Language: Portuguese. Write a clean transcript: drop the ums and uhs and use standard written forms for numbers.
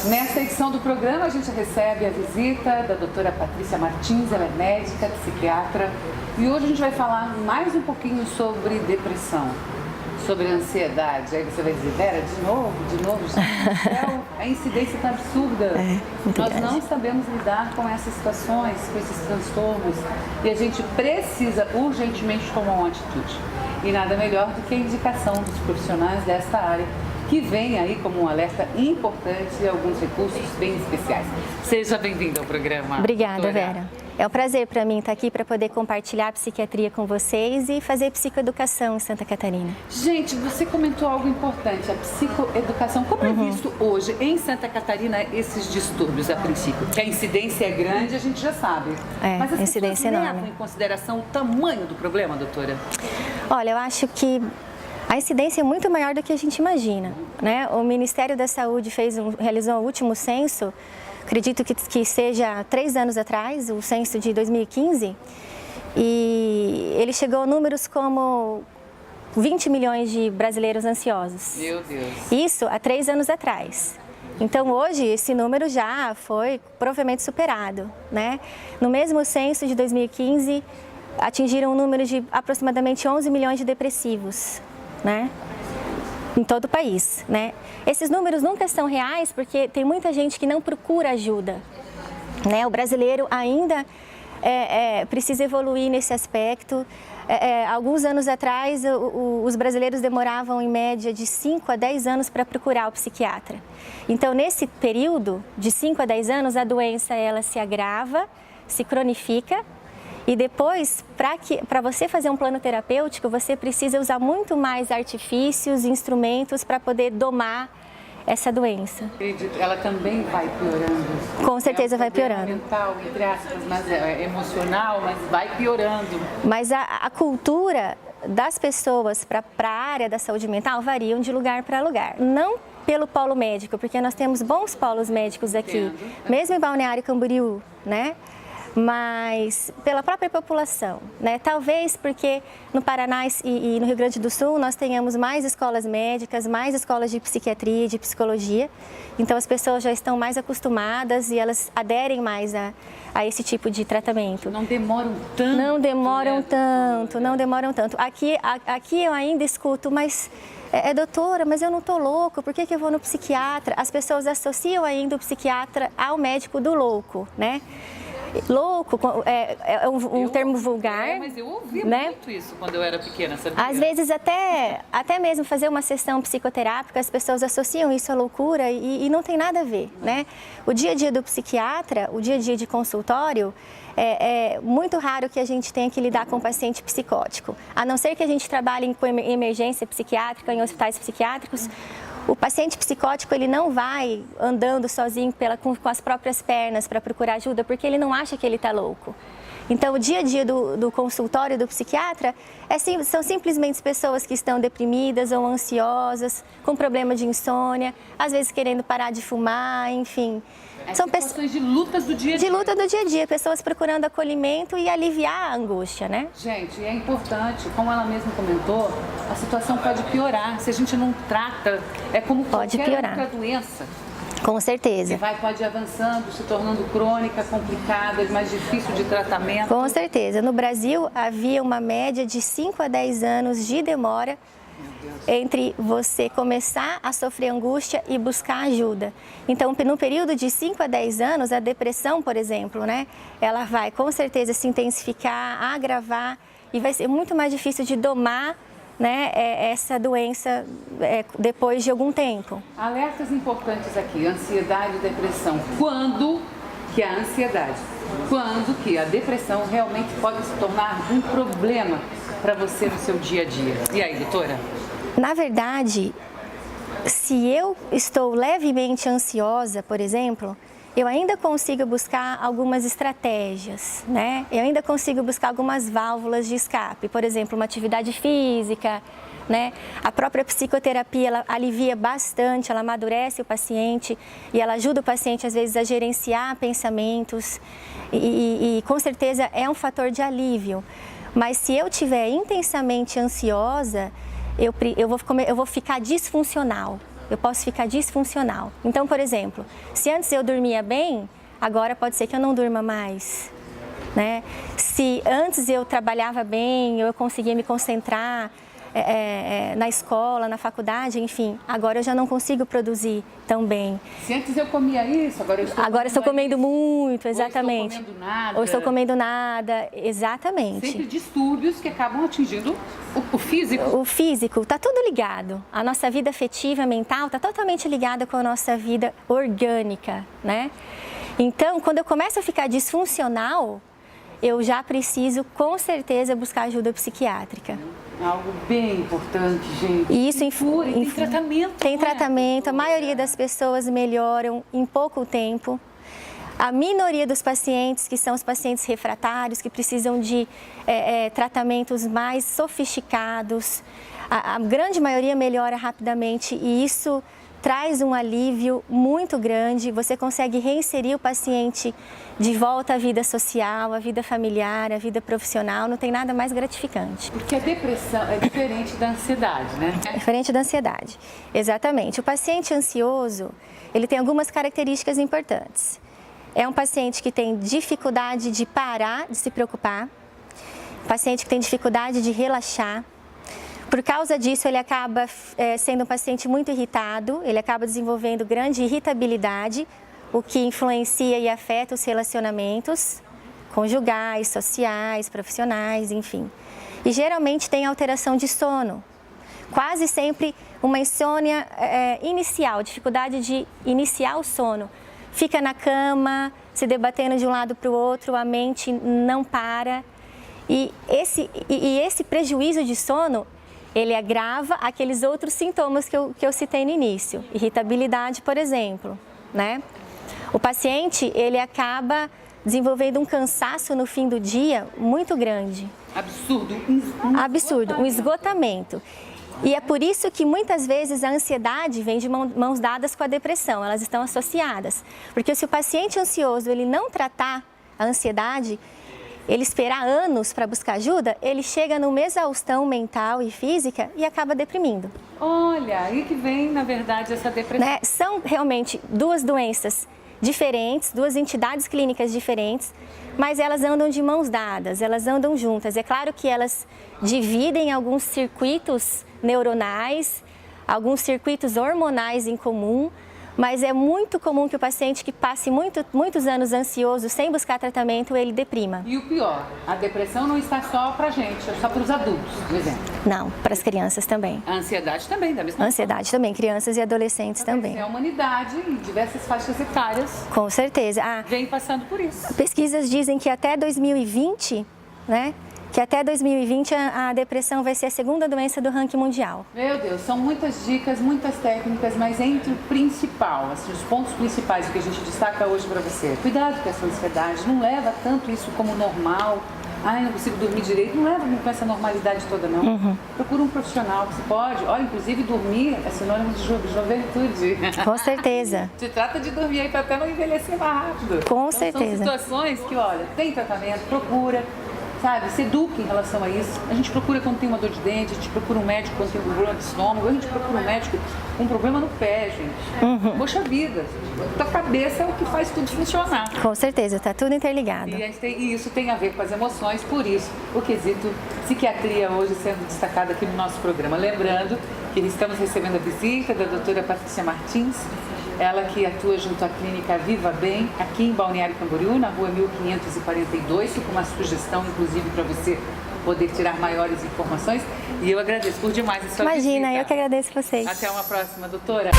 Nesta edição do programa, a gente recebe a visita da doutora Patrícia Martins, ela é médica, psiquiatra, e hoje a gente vai falar mais um pouquinho sobre depressão, sobre ansiedade. Aí você vai dizer, Vera, de novo, gente, a incidência está absurda. Nós não sabemos lidar com essas situações, com esses transtornos, e a gente precisa urgentemente tomar uma atitude. E nada melhor do que a indicação dos profissionais desta área, que vem aí como um alerta importante e alguns recursos bem especiais. Seja bem-vinda ao programa. Obrigada, doutora. Vera. É um prazer para mim estar aqui para poder compartilhar a psiquiatria com vocês e fazer psicoeducação em Santa Catarina. Gente, você comentou algo importante, a psicoeducação. Como é visto hoje em Santa Catarina esses distúrbios a princípio? Que a incidência é grande, a gente já sabe. Mas as a incidência é pessoas enorme. levam em consideração o tamanho do problema, doutora? Olha, eu acho que a incidência é muito maior do que a gente imagina, né? O Ministério da Saúde realizou o último censo, acredito que seja 3 anos atrás, o censo de 2015, e ele chegou a números como 20 milhões de brasileiros ansiosos. Meu Deus. Isso há 3 anos atrás. Então, hoje, esse número já foi provavelmente superado, né? No mesmo censo de 2015, atingiram um número de aproximadamente 11 milhões de depressivos, né? Em todo o país, né? Esses números nunca são reais porque tem muita gente que não procura ajuda, né? O brasileiro ainda precisa evoluir nesse aspecto. Alguns anos atrás, os brasileiros demoravam em média de 5 a 10 anos para procurar o psiquiatra. Então, nesse período de 5 a 10 anos, a doença ela se agrava, se cronifica. E depois, para você fazer um plano terapêutico, você precisa usar muito mais artifícios, instrumentos para poder domar essa doença. Ela também vai piorando. Com certeza vai piorando. Mental, entre aspas, mas emocional, mas vai piorando. Mas a cultura das pessoas para a área da saúde mental variam de lugar para lugar. Não pelo polo médico, porque nós temos bons polos médicos aqui, mesmo em Balneário Camboriú, né? Mas pela própria população, né? Talvez porque no Paraná e no Rio Grande do Sul nós tenhamos mais escolas médicas, mais escolas de psiquiatria, de psicologia, então as pessoas já estão mais acostumadas e elas aderem mais a esse tipo de tratamento. Não demoram tanto. Não demoram tanto, não demoram tanto. Aqui eu ainda escuto, mas doutora, mas eu não estou louco, por que eu vou no psiquiatra? As pessoas associam ainda o psiquiatra ao médico do louco, né? Louco é um termo vulgar. Mas eu ouvia muito isso quando eu era pequena, sabia? Às vezes até mesmo fazer uma sessão psicoterápica, as pessoas associam isso à loucura e não tem nada a ver, né? O dia a dia do psiquiatra, o dia a dia de consultório, é muito raro que a gente tenha que lidar com um paciente psicótico. A não ser que a gente trabalhe com emergência psiquiátrica, em hospitais psiquiátricos, o paciente psicótico ele não vai andando sozinho com as próprias pernas para procurar ajuda, porque ele não acha que ele está louco. Então, o dia a dia do consultório do psiquiatra são simplesmente pessoas que estão deprimidas ou ansiosas, com problema de insônia, às vezes querendo parar de fumar, enfim. São situações de lutas do dia a dia. De luta do dia a dia, pessoas procurando acolhimento e aliviar a angústia, né? Gente, é importante, como ela mesma comentou, a situação pode piorar. Se a gente não trata, é como qualquer outra doença. Com certeza. Que pode ir avançando, se tornando crônica, complicada, mais difícil de tratamento. Com certeza. No Brasil, havia uma média de 5 a 10 anos de demora entre você começar a sofrer angústia e buscar ajuda. Então, no período de 5 a 10 anos, a depressão, por exemplo, né, ela vai com certeza se intensificar, agravar e vai ser muito mais difícil de domar, né, essa doença depois de algum tempo. Alertas importantes aqui, ansiedade e depressão. Quando que a ansiedade, quando que a depressão realmente pode se tornar um problema para você no seu dia a dia? E aí, doutora? Na verdade, se eu estou levemente ansiosa, por exemplo, eu ainda consigo buscar algumas estratégias, né? Eu ainda consigo buscar algumas válvulas de escape, por exemplo, uma atividade física, né? A própria psicoterapia, ela alivia bastante, ela amadurece o paciente e ela ajuda o paciente, às vezes, a gerenciar pensamentos e com certeza é um fator de alívio. Mas se eu estiver intensamente ansiosa, eu vou ficar disfuncional. eu posso ficar disfuncional. Então, por exemplo, se antes eu dormia bem, agora pode ser que eu não durma mais, né? Se antes eu trabalhava bem, eu conseguia me concentrar na escola, na faculdade, enfim, agora eu já não consigo produzir tão bem. Se antes eu comia isso, agora eu estou comendo muito, exatamente. Ou estou comendo nada. Ou estou comendo nada, exatamente. Sempre distúrbios que acabam atingindo o físico. O físico, está tudo ligado. A nossa vida afetiva, mental, está totalmente ligada com a nossa vida orgânica, né? Então, quando eu começo a ficar disfuncional, eu já preciso, com certeza, buscar ajuda psiquiátrica. Algo bem importante, gente. E isso tem tratamento. Tem tratamento. A maioria das pessoas melhoram em pouco tempo. A minoria dos pacientes, que são os pacientes refratários, que precisam de tratamentos mais sofisticados, a grande maioria melhora rapidamente e isso traz um alívio muito grande. Você consegue reinserir o paciente de volta à vida social, à vida familiar, à vida profissional. Não tem nada mais gratificante. Porque a depressão é diferente da ansiedade, né? É diferente da ansiedade, exatamente. O paciente ansioso, ele tem algumas características importantes. É um paciente que tem dificuldade de parar de se preocupar, paciente que tem dificuldade de relaxar. Por causa disso, ele acaba sendo um paciente muito irritado, ele acaba desenvolvendo grande irritabilidade, o que influencia e afeta os relacionamentos conjugais, sociais, profissionais, enfim. E geralmente tem alteração de sono, quase sempre uma insônia inicial, dificuldade de iniciar o sono. Fica na cama, se debatendo de um lado para o outro, a mente não para. E esse prejuízo de sono, ele agrava aqueles outros sintomas que eu citei no início. Irritabilidade, por exemplo, né? O paciente, ele acaba desenvolvendo um cansaço no fim do dia muito grande. Absurdo. Absurdo, um esgotamento. E é por isso que muitas vezes a ansiedade vem de mãos dadas com a depressão, elas estão associadas. Porque se o paciente ansioso ele não tratar a ansiedade, ele esperar anos para buscar ajuda, ele chega numa exaustão mental e física e acaba deprimindo. Olha, aí que vem, na verdade, essa depressão. Né? São realmente duas doenças diferentes, duas entidades clínicas diferentes, mas elas andam de mãos dadas, elas andam juntas. É claro que elas dividem alguns circuitos neuronais, alguns circuitos hormonais em comum, mas é muito comum que o paciente que passe muitos anos ansioso sem buscar tratamento, ele deprima. E o pior, a depressão não está só para a gente, é só para os adultos, por exemplo. Não, para as crianças também. A ansiedade também, da mesma forma. Ansiedade também, crianças e adolescentes também. A humanidade, em diversas faixas etárias, com certeza. Vem passando por isso. Pesquisas dizem que até 2020, né? Que até 2020 a depressão vai ser a segunda doença do ranking mundial. Meu Deus, são muitas dicas, muitas técnicas, mas entre o principal, assim, os pontos principais que a gente destaca hoje para você. Cuidado com essa ansiedade, não leva tanto isso como normal. Ai, não consigo dormir direito, não leva com essa normalidade toda, não. Uhum. Procura um profissional que você pode. Olha, inclusive dormir é sinônimo de juventude. Com certeza. Se trata de dormir aí para até não envelhecer mais rápido. Com então, certeza. São situações que, olha, tem tratamento, procura. Sabe, se eduque em relação a isso. A gente procura quando tem uma dor de dente, a gente procura um médico quando tem um problema de estômago, a gente procura um médico com um problema no pé, gente. Uhum. Poxa vida, a cabeça é o que faz tudo funcionar. Com certeza, está tudo interligado. E isso tem a ver com as emoções, por isso o quesito psiquiatria hoje sendo destacado aqui no nosso programa. Lembrando que estamos recebendo a visita da doutora Patrícia Martins, ela que atua junto à clínica Viva Bem, aqui em Balneário Camboriú, na rua 1542, com uma sugestão, inclusive, para você poder tirar maiores informações. E eu agradeço por demais a sua visita. Imagina, eu que agradeço vocês. Até uma próxima, doutora.